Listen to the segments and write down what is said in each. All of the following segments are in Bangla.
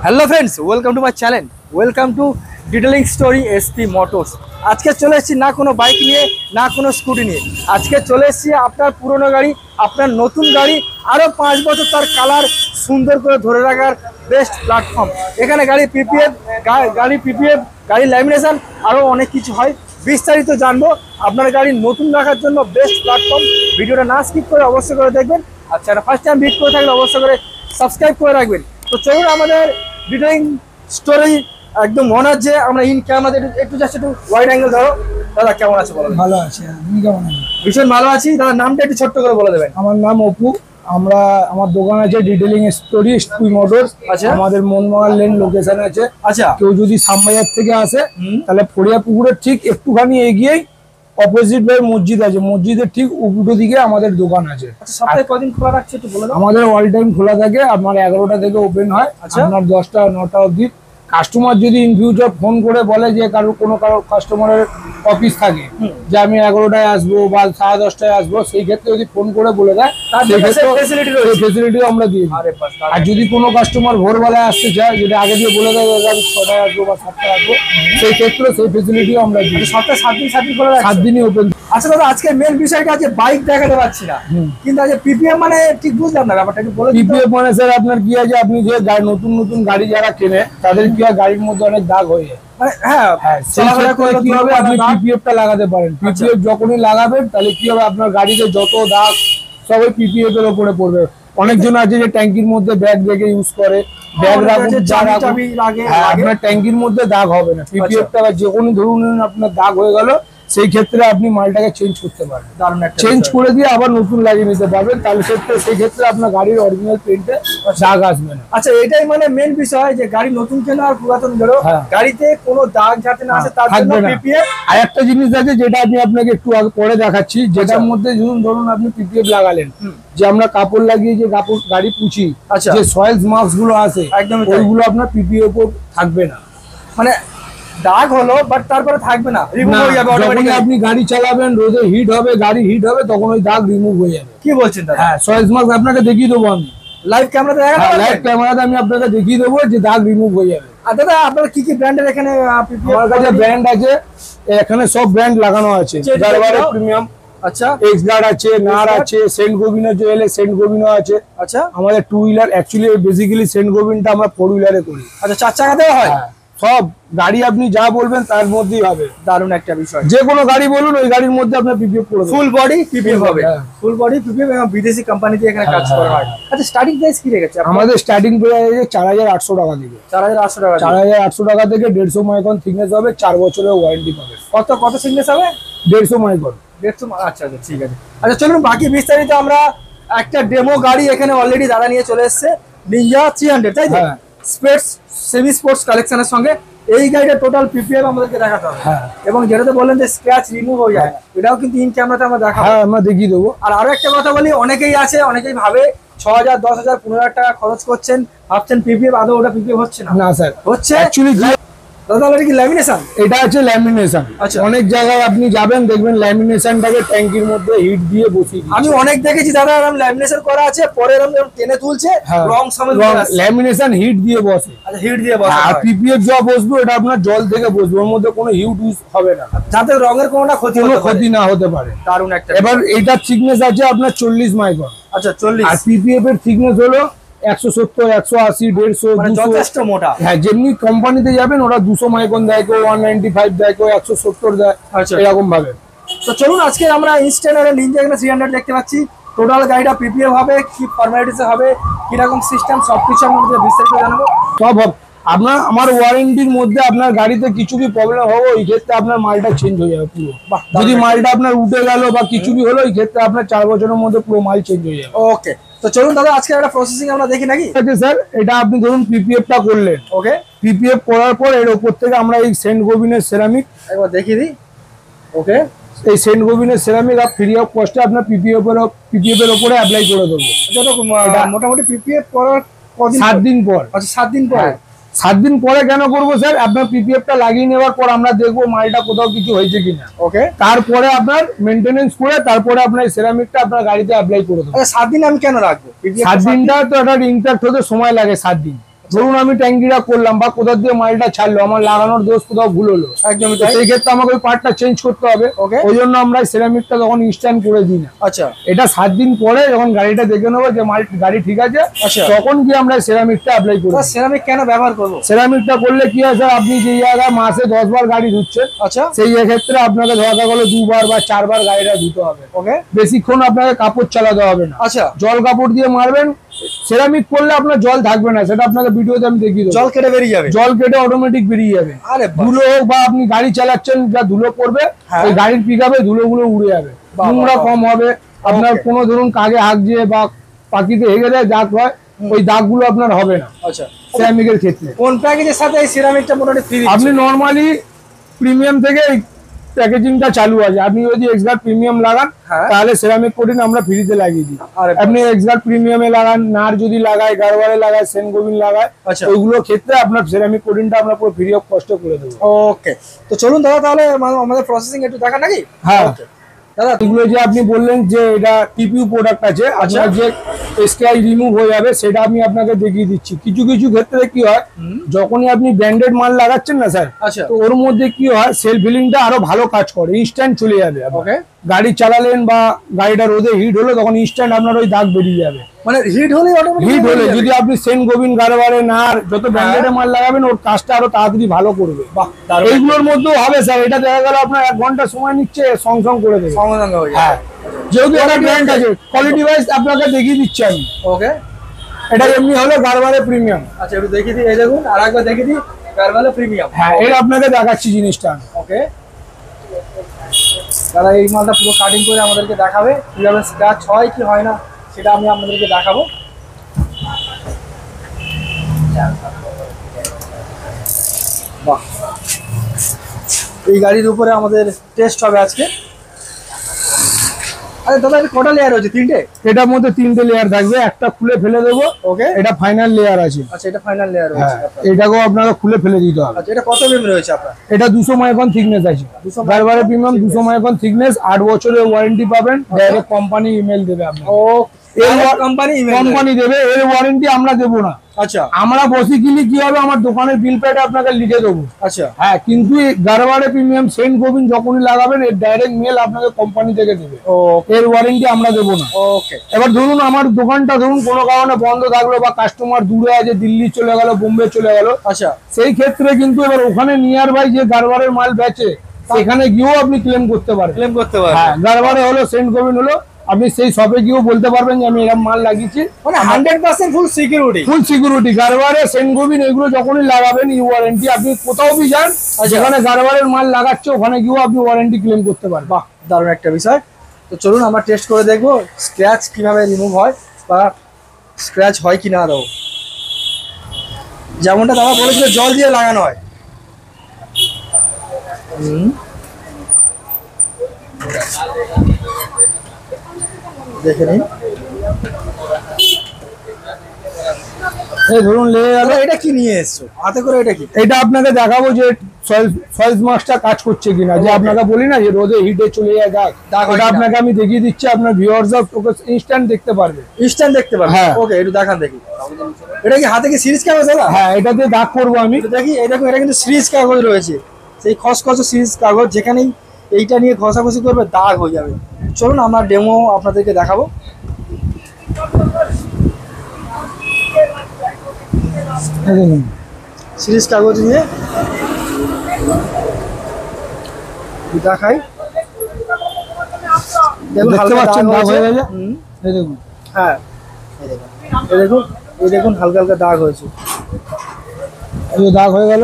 Hello friends, welcome to my channel, welcome to detailing story SP motors. আজকে চলে এসেছি না কোনো বাইক নিয়ে, না কোনো স্কুটি নিয়ে। আজকে চলে এসেছি আপনার পুরনো গাড়ি, আপনার নতুন গাড়ি, আরও 5 বছর তার কালার সুন্দর করে ধরে রাখার বেস্ট প্ল্যাটফর্ম। এখানে গাড়ি পিপিএফ, গাড়ি ল্যামিনেশন, আরও অনেক কিছু হয়। বিস্তারিত জানবো। আপনার গাড়ি নতুন রাখার জন্য বেস্ট প্ল্যাটফর্ম। ভিডিওটা না স্কিপ করে অবশ্যই করে দেখবেন। আচ্ছা, ফার্স্ট টাইম ভিজিট করে থাকলে অবশ্যই করে সাবস্ক্রাইব করে রাখবেন। তো চলুন আমাদের ডিটেলিং স্টোরি একদম মনে হচ্ছে আমরা ইন ক্যামেরাতে একটু জাস্ট একটু ওয়াইড অ্যাঙ্গেল ধরো। দাদা কেমন আছে বলো? ভালো আছে, আপনি কেমন আছেন? ভীষণ ভালো আছি। দাদা নামটা একটু ছোট্ট করে বলে দেবেন। আমার নাম অপু। আমার দোকান আছে ডিটেলিং স্টোরি এসপি মোটরস। আচ্ছা, আমাদের মনমোহন লেন লোকেশন আছে। আচ্ছা, কেউ যদি শ্যামবাজার থেকে আসে তাহলে ফড়িয়া পুকুরের ঠিক একটুখানি এগিয়েই অপোজিট ভাই মসজিদ আছে, মসজিদের ঠিক উল্টো দিকে আমাদের দোকান আছে। আচ্ছা, সপ্তাহে কদিন খোলা রাখছে একটু বলে দাও। আমাদের অল টাইম খোলা থাকে, আপনার 11টা থেকে ওপেন হয়, আপনার 10টা 9টা অবধি। কাস্টমার যদি ইন ফিউচার ফোন করে বলে যে কারো কাস্টমারের অফিস থাকে যে আমি 11টায় আসবো বা 10:30টায় আসবো, সেই ক্ষেত্রে যদি ফোন করে বলে দেয় ফেসিলিটি আমরা দিই। আর যদি কোনো কাস্টমার ভোরবেলায় আসতে চায়, যদি আগে দিয়ে বলে দেয় আমি 6টায় আসবো বা 7টায় আসবো, সেই ক্ষেত্রে সেই ফেসিলিটিও আমরা দিই। সপ্তাহে 7 দিন খোলা রাখছে, 7 দিনই ওপেন। আচ্ছা দাদা, আজকে মেন বিষয়টা আছে বাইক দেখাতে পাচ্ছি না, কিন্তু আজকে পিপিএম মানে ঠিক বুঝলাম না ব্যাপারটা, একটু বলে দিন। পিপিএফ মানে স্যার আপনার কি আছে, আপনি যে নতুন গাড়ি যারা কেনে তাদের কি হয়, গাড়ির মধ্যে অনেক দাগ হয়ে যায়। কি হবে, আপনি পিপিএফ টা লাগাতে পারেন। পিপিএফ যখনই লাগাবেন তাহলে কি হবে, আপনার গাড়িতে যত দাগ সবই পিপিএফ এর উপরে পড়বে। অনেকজন আছে যে ট্যাঙ্কির মধ্যে ব্যাগ রেখে ইউজ করে, ব্যাগ রাখুন, আপনার ট্যাঙ্কির মধ্যে দাগ হবে না। পিপিএফ টা যে কোনো ধরুন আপনার দাগ হয়ে গেল, সেই ক্ষেত্রে আপনি মালটাকে চেঞ্জ করতে পারবেন, চেঞ্জ করে দিয়ে আবার নতুন লাগিয়ে নিতে পারবেন। তাহলে সেই ক্ষেত্রে আপনার গাড়ির অরিজিনাল পেইন্টে দাগ আসবে না। আচ্ছা, এটাই মানে মেন বিষয় যে গাড়ি নতুন কেনা আর পুরাতন বেরো, গাড়িতে কোনো দাগ যাতে না আসে তার জন্য পিপিএফ। আর একটা জিনিস আছে যেটা আমি আপনাকে একটু পরে দেখাচ্ছি, যেটার মধ্যে ধরুন আপনি পিপিএফ লাগালেন, যে আমরা কাপড় লাগিয়ে যে গাড়ি পুছি, যে সয়েলস মাস্ক গুলো আছে ওইগুলো আপনার পিপিএফ থাকবে না। মানে দাগ হলো বাট তারপরে থাকবে না, রিমুভ হয়ে যাবে অটোমেটিক্যালি। আপনি গাড়ি চালাবেন, রোদে হিট হবে, গাড়ি হিট হবে, তখন ওই দাগ রিমুভ হয়ে যাবে। কি বলছেন দাদা? হ্যাঁ, সয়েলস মাস্ক আপনাকে দেখিয়ে দেবো আমি লাইভ ক্যামেরাতে দেখাবো। লাইভ ক্যামেরাতে আমি আপনাকে দেখিয়ে দেবো যে দাগ রিমুভ হয়ে যাবে। আর দাদা আপনার কি কি ব্র্যান্ডের এখানে আমার কাছে ব্র্যান্ড আছে, এখানে সব ব্র্যান্ড লাগানো আছে। জারবারে প্রিমিয়াম, আচ্ছা, এক্স গার্ড আছে, নার আছে, সেন্ট গোবিনো যে এলে সেন্ট গোবিনো আছে। আচ্ছা, আমাদের 2 হুইলার, অ্যাকচুয়ালি বেসিক্যালি সেন্ট গোবিনটা আমরা 4 হুইলারে করি। আচ্ছা, 4 চাকাতেও হয়? সব গাড়ি আপনি যা বলবেন তার মধ্যেই হবে। দারুণ একটা বিষয়, যে কোনো গাড়ি বলুন ওই গাড়ির মধ্যে আপনার পিপিএফ করে ফুল বডি পিপিএফ হবে। ফুল বডি পিপিএফ এবং বিদেশি কোম্পানিতে এখানে কাজ করা হয়। আচ্ছা, স্টার্টিং প্রাইস কি রেখেছে আমাদের? স্টার্টিং প্রাইস 4800 টাকা থেকে। 4800 টাকা, 4800 টাকা থেকে 150 মাইক্রন থিকনেস হবে, 4 বছরের ওয়ারেন্টি পাবে। কত থিকনেস হবে? 150 মাইক্রন। 150। আচ্ছা আচ্ছা, ঠিক আছে। আচ্ছা চলুন বাকি বিস্তারিত। আমরা একটা ডেমো গাড়ি এখানে অলরেডি দাদা নিয়ে চলে এসেছে, নিনজা 300, তাই তো? স্পেস সেমি স্পোর্টস কালেকশনের সঙ্গে এই গাড়িটা টোটাল পিপিএফ আমাদেরকে দেখাতে হবে। এবং যেটাতে বললেন যে স্ক্র্যাচ রিমুভ হয়ে যায়, এটাও কিন্তু ইন ক্যামেরাতে আমরা দেখাবো। হ্যাঁ, আমরা দেখিয়ে দেবো। আর আরো একটা কথা বলি, অনেকেই আছে, অনেকেই ভাবে 6000, 10000, 15000 টাকা খরচ করছেন, ভাবছেন পিপিএফ, আদৌ ওটা পিপিএফ হচ্ছে না। না স্যার, হচ্ছে অ্যাকচুয়ালি দাদা এটা কি ল্যামিনেশন? এটা হচ্ছে ল্যামিনেশন। আচ্ছা, অনেক জায়গায় আপনি যাবেন দেখবেন ল্যামিনেশনটাকে ট্যাঙ্কির মধ্যে হিট দিয়ে বসিয়ে দিয়েছে। আমি অনেক দেখেছি দাদা এরকম ল্যামিনেশন করা আছে, পরে এরকম টেনে তুলছে, রং সমেত ল্যামিনেশন হিট দিয়ে বসে। আচ্ছা, হিট দিয়ে বসে। আর পিপিএফ যা বসবে এটা আপনার জল থেকে বসবে, ওর মধ্যে কোনো হিট ইউজ হবে না, যাতে রঙের কোনো ক্ষতি না হতে পারে। দারুণ একটা। এবার এটার থিকনেস আছে আপনার 40 মাইক্রন। আচ্ছা, 40। আর পিপিএফ এর থিকনেস হলো 170, 180, 150, 200। যথেষ্ট মোটা। হ্যাঁ, যেমনি কোম্পানিতে যাবেন ওরা 200 মাইক্রন দেয়, কেউ 195 দেয়, কেউ 170 দেয়, এরকম ভাবে। তো চলুন আজকে আমরা ইনস্ট্যান্ট আর নিনজা 300 দেখতে পাচ্ছি। টোটাল গাড়িটা পিপিএফ হবে, কি ফর্মালিটিসে হবে, কিরকম সিস্টেম, সবকিছু আমরা বিস্তারিত জানাবো। সব আপনার আমার ওয়ারেন্টির মধ্যে আপনার গাড়িতে কিছু কি প্রবলেম হবে, ওই ক্ষেত্রে আপনার মালটা চেঞ্জ হয়ে যাবে পুরো। যদি মালটা আপনার উঠে গেল বা কিছু কি হলো, ওই ক্ষেত্রে আপনার 4 বছরের মধ্যে পুরো মাল চেঞ্জ হয়ে যাবে। ওকে, তো চলুন দাদা আজকে একটা প্রসেসিং আমরা দেখি নাকি? আচ্ছা স্যার, এটা আপনি ধরুন পিপিএফ টা করলেন। ওকে, পিপিএফ করার পর এর উপর থেকে আমরা এই সেন্ট গোবিনের সেরামিক একবার দেখিয়ে দিই। ওকে, এই সেন্ট গোবিনের সেরামিক ফ্রি অফ কস্টে আপনার পিপিএফ এর উপরে অ্যাপ্লাই করে দেবো। মোটামুটি পিপিএফ করার 7 দিন পর। আচ্ছা, 7 দিন পর। 7 দিন পরে কেন করবো স্যার, আপনার পিপিএফ টা লাগিয়ে নেওয়ার পর আমরা দেখবো মালটা কোথাও কিছু হয়েছে কিনা। ওকে, তারপরে আপনার মেইনটেনেন্স করে তারপরে আপনার সেরামিকটা আপনার গাড়িতে অ্যাপ্লাই করে দেবো। 7 দিন আমি কেন রাখবো? 7 দিনটা তো এটা ইনট্যাক্ট হতে সময় লাগে 7 দিন। ধরুন আমি ট্যাঙ্কিটা করলাম বা কোথা দিয়ে মালটা ছাড়লো, আমার লাগানোর দোষ কোথাও ভুল হলো, একদমই সেই ক্ষেত্রে আমাকে ওই পার্টটা চেঞ্জ করতে হবে। ওই জন্য আমরা সেরামিকটা তখন ইনস্ট্যান্ট করে দিই না। আচ্ছা, এটা 7 দিন পরে যখন গাড়িটা দেখে নেবো যে গাড়ি ঠিক আছে, তখন কি আমরা সেরামিকটা অ্যাপ্লাই করব। সেরামিক কেন ব্যবহার করব? সেরামিকটা করলে কি হয় স্যার, আপনি যে জায়গায় মাসে 10 বার গাড়ি ধুচ্ছেন, আচ্ছা, সেই ক্ষেত্রে আপনাকে ধরা গেলো 2 বার বা 4 বার গাড়িটা ধুতে হবে। ওকে, বেশিক্ষণ আপনাকে কাপড় চালাতে হবে না। আচ্ছা, জল কাপড় দিয়ে মারবেন। সেরামিক করলে আপনার জল থাকবে না, সেটা আপনাকে ভিডিওতে আমি দেখিয়ে দেবো। জল কেটে বেরিয়ে যাবে, জল কেটে অটোমেটিক বেরিয়ে যাবে। আরে ধুলো হোক বা আপনি গাড়ি চালাচ্ছেন, যা ধুলো পড়বে ওই গাড়ির পিকআপে ধুলোগুলো উড়ে যাবে, নোংরা কম হবে। আপনার কোনো ধরুন কাগে হাঁক দিয়ে বা পাখিতে হেগে দেয় দাগ হয়, ওই দাগগুলো আপনার হবে না। আচ্ছা, সেরামিকের ক্ষেত্রে কোন প্যাকেজের সাথে এই সিরামিকটা মোটামুটি ফ্রি? আপনি নরমালি প্রিমিয়াম থেকে প্যাকেজিংটা চালু আছে। আপনি যদি এক্সগার্ড প্রিমিয়াম লাগান তাহলে সেরামিক কোটিং আমরা ফ্রিতে লাগিয়ে দিই। আপনি এক্সগার্ড প্রিমিয়ামে লাগান, নার যদি লাগায়, গারওয়ারে লাগায়, সেন গোবিন লাগায়, ওইগুলো ক্ষেত্রে আপনার সেরামিক কোটিংটা আমরা পুরো ফ্রি অফ কস্টে করে দেবো। ওকে, তো চলুন দাদা তাহলে আমাদের প্রসেসিং একটু দেখা নাকি? হ্যাঁ দাদা, এগুলো যে আপনি বললেন যে এটা টিপিউ প্রোডাক্ট আছে, আপনার যে এসকেআই রিমুভ হয়ে যাবে সেটা আমি আপনাকে দেখিয়ে দিচ্ছি। কিছু কিছু ক্ষেত্রে কি হয়, যখনই আপনি ব্র্যান্ডেড মাল লাগাচ্ছেন না স্যার, তো ওর মধ্যে কি হয়, সেলফ হিলিংটা আরো ভালো কাজ করে, ইনস্ট্যান্ট চলে যাবে। ওকে, গাড়ি চালালেন বা গাড়িটা রোদে হিট হলো, তখন ইনস্ট্যান্ট আপনার ওই দাগ বেরিয়ে যাবে। মানে হিট হলে যদি আপনি সেন গোবিন, গারওয়ারে, নার যত ব্র্যান্ডেড মাল লাগাবেন, ওর কাজটা আরো তাড়াতাড়ি ভালো করবে। এইগুলোর মধ্যেও হবে স্যার, এটা দেখা গেল আপনার 1 ঘন্টা সময় নিচ্ছে, সঙ্গ করে দেবে। হ্যাঁ, যেহেতু একটা ব্র্যান্ড আছে, কোয়ালিটি ওয়াইজ আপনাকে দেখিয়ে দিচ্ছি আমি। ওকে, এটা এমনি হলো গারওয়ারে প্রিমিয়াম। আচ্ছা, একটু দেখিয়ে দিই, এই দেখুন, আরেকবার দেখিয়ে দিই, গারওয়ারে প্রিমিয়াম। হ্যাঁ, এটা আপনাকে দেখাচ্ছি জিনিসটা। ওকে, দাদা এই মালটা পুরো কাটিং করে আমাদেরকে দেখাবে, কিভাবে স্ক্র্যাচ হয় কি হয় না সেটা আমি আপনাদেরকে দেখাবো। বাহ, এই গাড়ির উপরে আমাদের টেস্ট হবে আজকে। আরে দাদা, এটা কটা লেয়ার হচ্ছে? 3টে? এটার মধ্যে 3টে লেয়ার থাকবে, একটা খুলে ফেলে দেবো। ওকে, এটা ফাইনাল লেয়ার আছে। আচ্ছা, এটা ফাইনাল লেয়ার হচ্ছে। এটাকেও আপনাকে খুলে ফেলে দিতে হবে। আচ্ছা, এটা কত এমএম রয়েছে আপনার? এটা 200 মাইক্রন থিকনেস আছে। গারওয়ারে প্রিমিয়াম 200 মাইক্রন থিকনেস, 8 বছরের ওয়ারেন্টি পাবেন। ডাইরেক্ট কোম্পানি ইমেল দেবে আপনাকে। ও, কোম্পানি দেবে, এর ওয়ারেন্টি আমরা দেবো না। আচ্ছা, আমরা বেসিক্যালি কি হবে, আমার দোকানের বিল পেটা আপনাকে লিখে দেবো। আচ্ছা, হ্যাঁ, কিন্তু গারওয়ারে প্রিমিয়াম সেন্ট গোবিন যখনই লাগাবেন, এর ডাইরেক্ট মেল আপনাকে কোম্পানি থেকে দেবে। এর ওয়ারেন্টি আমরা দেবো না। ওকে, এবার ধরুন আমার দোকানটা ধরুন কোনো কারণে বন্ধ থাকলো বা কাস্টমার দূরে আছে, দিল্লি চলে গেল, বোম্বে চলে গেল, আচ্ছা, সেই ক্ষেত্রে কিন্তু এবার ওখানে নিয়ার বাই যে গারওয়ারের মাল বেচে, সেখানে গিয়েও আপনি ক্লেম করতে পারেন। হ্যাঁ, গারওয়ারে হলো, সেন্ট গোবিন হলো, আপনি সেই শপে গিয়েও বলতে পারবেন যে আমি এরকম মাল লাগিয়েছি। মানে 100% ফুল সিকিউরিটি। গারওয়ারে, সেন্ট গোবিন এগুলো যখনই লাগাবেন, এই ওয়ারেন্টি আপনি কোথাও বি যান, যেখানে গারওয়ারের মাল লাগাচ্ছে, ওখানে গিয়েও আপনি ওয়ারেন্টি ক্লেম করতে পারবেন। বাহ, দারুণ একটা বিষয়। তো চলুন আমরা টেস্ট করে দেখবো স্ক্র্যাচ কিভাবে রিমুভ হয় বা স্ক্র্যাচ হয় কি না। দাও, যেমনটা দাদা বলেছিল জল দিয়ে লাগানো হয়। দেখে নিন, এই ধরুন লেগে গেল। এটা কি নিয়ে এসছো হাতে করে? এটা কি? এটা আপনাকে দেখাবো যে সয়েল মাস্কটা কাজ করছে কিনা। যে আপনাকে বলি না যে রোদে হিটে চলে যায় দাগ, ওটা আপনাকে আমি দেখিয়ে দিচ্ছি। আপনার ভিউয়ার্স ইনস্ট্যান্ট দেখতে পারবে। হ্যাঁ, ওকে, একটু দেখান দেখি। এটা কি হাতে কি সিরিজ কাগজ? হ্যাঁ, এটা দিয়ে দাগ করবো আমি। দেখি, এই দেখুন, এটা কিন্তু সিরিজ কাগজ রয়েছে, সেই খসখসে সিরিজ কাগজ। যেখানেই এইটা নিয়ে ঘষাঘষি করবে দাগ হয়ে যাবে। চলুন আমরা ডেমো আপনাদেরকে দেখাবো। সিরিজ কাগজ নিয়ে দেখাই, দেখুন দেখতে পাচ্ছেন দাগ হয়ে গেছে। এই দেখুন, হ্যাঁ, এই দেখুন হালকা হালকা দাগ হয়েছে। এই দাগ হয়ে গেল।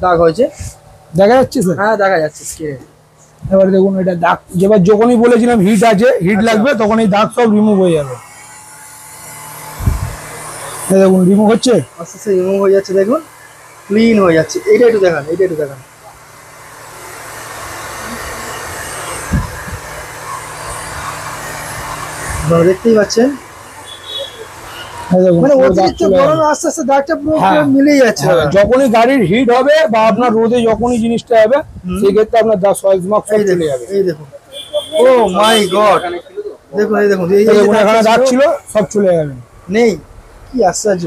দাগ হয়েছে, দেখা যাচ্ছে স্যার? হ্যাঁ, দেখা যাচ্ছে স্ক্রিনে। এবার দেখুন, এটা দাগ যেবার যখনই বলেছিলাম হিট আছে, হিট লাগবে, তখন এই দাগ সব রিমুভ হয়ে যাবে। দেখুন রিমুভ হচ্ছে, আস্তে আস্তে রিমুভ হয়ে যাচ্ছে। দেখুন ক্লিন হয়ে যাচ্ছে। এইটা একটু দেখান, এইটা একটু দেখান। আপনারা দেখতেই পাচ্ছেন, মানে অতিরিক্ত গরমে আস্তে আস্তে দাগটা পুরো মিলে যাচ্ছে। যখনই গাড়ির হিট হবে বা আপনার রোদে যখনই জিনিসটা হবে, সেই ক্ষেত্রে আপনার দা সয়েল মার্ক সব চলে যাবে। এই দেখুন, ও মাই গড, দেখুন, এই দেখুন, এখানে দাগ ছিল, সব চলে যাবে। নেই, কি আশ্চর্য।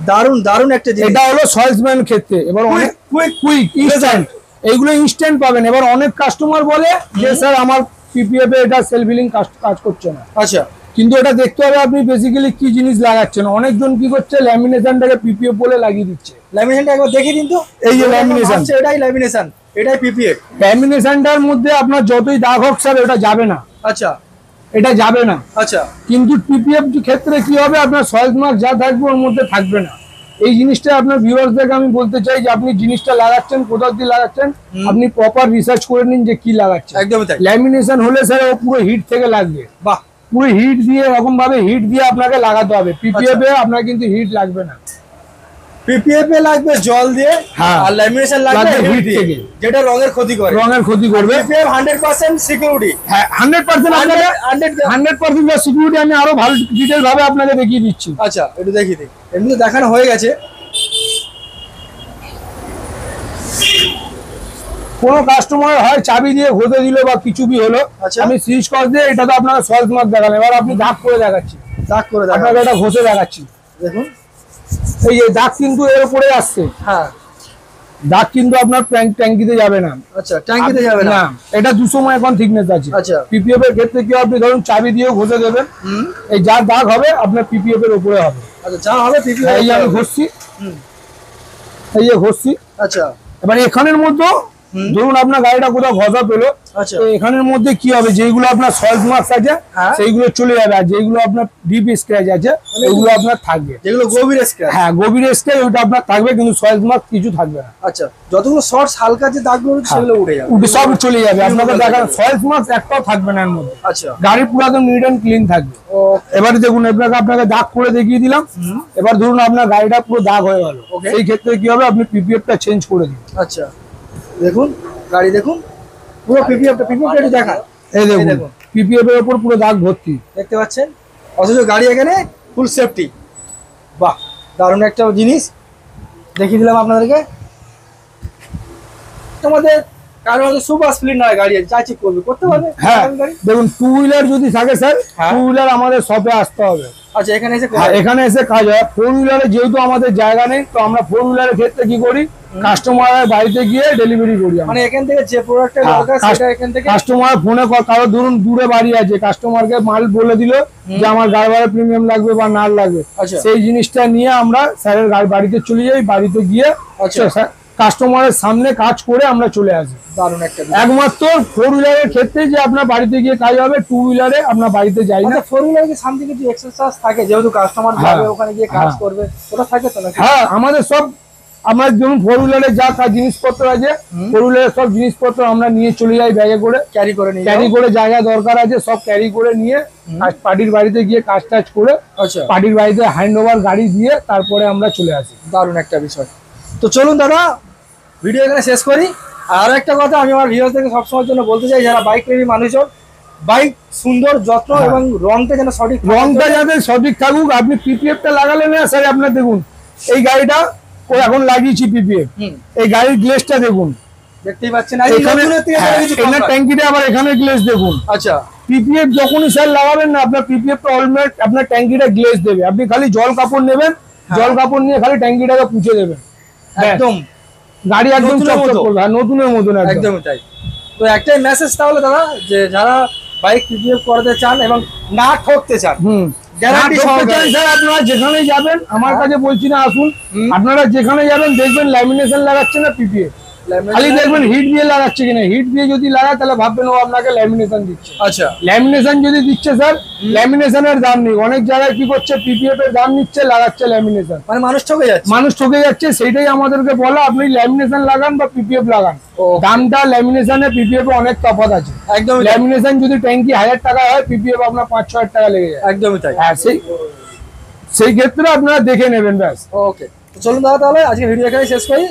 দারুন দারুন একটা জিনিস। এটা হলো সয়েলসম্যান ক্ষেত্রে। এবার অনেক কুইক ইনস্ট্যান্ট, এইগুলো ইনস্ট্যান্ট পাবেন। এবার অনেক কাস্টমার বলে যে স্যার আমার পিপিএফ এ এটা সেলফ হিলিং কাজ করছে না। আচ্ছা, কিন্তু এটা দেখতে হবে আপনি বেসিক্যালি কি জিনিস লাগাচ্ছেন। অনেকজন কি করছে, ল্যামিনেশনটাকে পিপিএফ বলে লাগিয়ে দিচ্ছে। ল্যামিনেশনটা একবার দেখে দিন তো। এই যে ল্যামিনেশন, এটাই ল্যামিনেশন, এটাই পিপিএফ। ল্যামিনেশনটার মধ্যে আপনার যতই দাগ হোক স্যার ওটা যাবে না। আচ্ছা, এটা যাবে না। আচ্ছা, কিন্তু পিপিএফ ক্ষেত্রে কি হবে, আপনার সয়েল মার্ক যা থাকবে ওর মধ্যে থাকবে না। এই জিনিসটা আপনার ভিউয়ার্সদেরকে আমি বলতে চাই যে আপনি জিনিসটা লাগাচ্ছেন কোথাও দিয়ে লাগাচ্ছেন, আপনি প্রপার রিসার্চ করে নিন যে কি লাগাচ্ছেন। একদমই তাই। ল্যামিনেশন হলে স্যার ও পুরো হিট থেকে লাগবে। বাহ, পুরো হিট দিয়ে এরকম ভাবে হিট দিয়ে আপনাকে লাগাতে হবে। পিপিএফ এ আপনার কিন্তু হিট লাগবে না। পিপিএফ এ লাগবে জল দিয়ে, হ্যাঁ, আর ল্যামিনেশন লাগবে হিট থেকে, যেটা রঙের ক্ষতি করে। রঙের ক্ষতি করবে। PPF 100% security. হ্যাঁ, 100% আপনাকে 100% সিকিউরিটি আমি আরো ভালো ডিটেইল ভাবে আপনাকে দেখিয়ে দিচ্ছি। আচ্ছা, একটু দেখিয়ে দিই। এমনি দেখানো হয়ে গেছে। কোনো কাস্টমার হয় চাবি দিয়ে ঘষে দিল বা কিছু বি হলো, আচ্ছা, আমি সুইচ কস দিয়ে এটা তো আপনাকে সয়েল মার্ক দেখালাম। এবার আপনি দাগ করে দেখাচ্ছি, দাগ করে আপনাকে এটা ঘষে দেখাচ্ছি। দেখুন, এই যে দাগ কিন্তু এর উপরে আসছে। হ্যাঁ, দাগ কিন্তু আপনার ট্যাঙ্কিতে যাবে না। আচ্ছা, ট্যাঙ্কিতে যাবে না। এটা 200 মাইক্রন থিকনেস আছে। আচ্ছা, পিপিএফ এর ক্ষেত্রে কি আপনি ধরুন চাবি দিয়ে ঘষে দেবেন, এই যা দাগ হবে আপনার পিপিএফ এর উপরে হবে। আচ্ছা, যা হবে পিপিএফ। এই যে আমি ঘষছি, এই যে ঘষছি। আচ্ছা, এবার এখানের মধ্যে ধরুন আপনার গাড়িটা কোথাও ঘষা পেলো, আচ্ছা, তো এখানের মধ্যে কি হবে, যেগুলো আপনার সয়েল মার্কস আছে সেইগুলো চলে যাবে, আর যেগুলো আপনার ডিপ স্ক্র্যাচ আছে ওগুলো আপনার থাকবে। যেগুলো গভীর স্ক্র্যাচ, হ্যাঁ গভীর স্ক্র্যাচ ওটা আপনার থাকবে, কিন্তু সয়েল মার্ক কিছু থাকবে না। আচ্ছা, যতগুলো শর্টস হালকা যে দাগগুলো সেগুলো উঠে যাবে, উঠে সব চলে যাবে। আপনাকে দেখান সয়েল মার্কস একটাও থাকবে না এর মধ্যে। আচ্ছা, গাড়ি পুরো একদম নিট এন্ড ক্লিন থাকবে। এবারে দেখুন আপনাকে দাগ করে দেখিয়ে দিলাম। এবার ধরুন আপনার গাড়িটা পুরো দাগ হয়ে গেল, সেই ক্ষেত্রে কি হবে, আপনি পিপিএফটা চেঞ্জ করে দিন। আচ্ছা, দেখুন গাড়ি, দেখুন পুরো পিপিএফটা একটু দেখান। এই দেখুন পিপিএফ এর উপর পুরো দাগ ভর্তি, দেখতে পাচ্ছেন, অথচ গাড়ি এখানে ফুল সেফটি। বাহ, দারুণ একটা জিনিস দেখিয়ে দিলাম আপনাদেরকে। তোমাদের কারো হয়তো সুপার স্প্লিট নয় গাড়ি আছে, যা চেক করবে করতে পারবে। হ্যাঁ, দেখুন টু হুইলার যদি থাকে স্যার, টু হুইলার আমাদের শপে আসতে হবে। আচ্ছা, এখানে এসে এখানে এসে কাজ হয়। ফোর হুইলারে যেহেতু আমাদের জায়গা নেই, তো আমরা ফোর হুইলারের ক্ষেত্রে কি করি, কাস্টমারের বাড়িতে গিয়ে ডেলিভারি করি। মানে এখান থেকে যে প্রোডাক্টটা দরকার সেটা এখান থেকে কাস্টমার ফোনে কারো ধরুন দূরে বাড়ি আছে, কাস্টমারকে মাল বলে দিল যে আমার গাড়ি ভাড়া প্রিমিয়াম লাগবে বা নাল লাগবে, সেই জিনিসটা নিয়ে আমরা স্যারের বাড়িতে চলে যাই। বাড়িতে গিয়ে কাস্টমারের সামনে কাজ করে আমরা চলে আসি। দারুণ একটা, একমাত্র ফোর হুইলারের ক্ষেত্রে যে আপনার বাড়িতে গিয়ে কাজ হবে, টু হুইলারে আপনার বাড়িতে যাই না। ফোর হুইলারে কি সামনে কিছু এক্সট্রা চার্জ থাকে, যেহেতু কাস্টমার যাবে ওখানে গিয়ে কাজ করবে, ওটা থাকে তো নাকি? হ্যাঁ, আমাদের সব আমরা যেমন ফোর হুইলারে যা জিনিসপত্র আছে, ফোর হুইলারের সব জিনিসপত্র আমরা নিয়ে চলে যাই ব্যাগে করে, ক্যারি করে জায়গা দরকার আছে সব ক্যারি করে নিয়ে পার্টির বাড়িতে গিয়ে কাজ টাজ করে, পার্টির বাড়িতে হ্যান্ড ওভার গাড়ি দিয়ে তারপরে আমরা চলে আসি। দারুণ একটা বিষয়। তো চলুন দাদা, ভিডিও এখানে শেষ করি। আর একটা কথা আমি আমার ভিউয়ারদেরকে সবসময়ের জন্য বলতে চাই, যারা বাইক প্রেমী মানুষজন, বাইক সুন্দর যত্ন এবং রংটা যেন সঠিক, রংটা যাতে সঠিক থাকুক। আপনি পিপিএফটা লাগালেন না স্যার, আপনার দেখুন এই গাড়িটা ও এখন লাগিয়েছি পিপিএফ, এই গাড়ির গ্লেজটা দেখুন, দেখতেই পাচ্ছেন এখানে ট্যাঙ্কিটা, আবার এখানে গ্লেজ দেখুন। আচ্ছা, পিপিএফ যখনই স্যার লাগাবেন না, আপনার পিপিএফটা অলরেডি আপনার ট্যাঙ্কিটা গ্লেজ দেবে। আপনি খালি জল কাপড় নেবেন, জল কাপড় নিয়ে খালি ট্যাঙ্কিটাকে পুছে দেবেন, একদম গাড়ি একদম চকচক করবে, আর নতুনের মতন একদমই তাই। তো একটাই মেসেজ তাহলে দাদা, যে যারা বাইক পিপিএফ করাতে চান এবং না ঠকতে চান, আপনারা যেখানে যাবেন, আমার কাছে বলছি না আসুন, আপনারা যেখানে যাবেন দেখবেন ল্যামিনেশন লাগাচ্ছে না পিপিএফ, খালি দেখবেন হিট দিয়ে লাগাচ্ছে কিনা। হিট দিয়ে যদি লাগায় তাহলে ভাববেন ও আপনাকে ল্যামিনেশন দিচ্ছে। আচ্ছা, ল্যামিনেশন যদি দিচ্ছে স্যার, ল্যামিনেশনের দাম নেই। অনেক জায়গায় কি করছে, পিপিএফ এর দাম নিচ্ছে, লাগাচ্ছে ল্যামিনেশন, মানে মানুষ ঠকে যাচ্ছে। সেইটাই আমাদেরকে বলা, আপনি ল্যামিনেশন লাগান বা পিপিএফ লাগান, দামটা ল্যামিনেশনে পিপিএফ এ অনেক তফাৎ আছে। একদম, ল্যামিনেশন যদি ট্যাঙ্কি 1000 টাকা হয়, পিপিএফ আপনার 5-6 হাজার টাকা লেগে যায়। একদমই তাই। হ্যাঁ, সেই ক্ষেত্রে আপনারা দেখে নেবেন ব্যাস। ওকে, চলুন দাদা, তাহলে আজকে ভিডিও এখানে শেষ করি।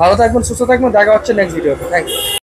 ভালো থাকবেন, সুস্থ থাকবেন, দেখা হচ্ছে নেক্সট ভিডিওতে। Thank you.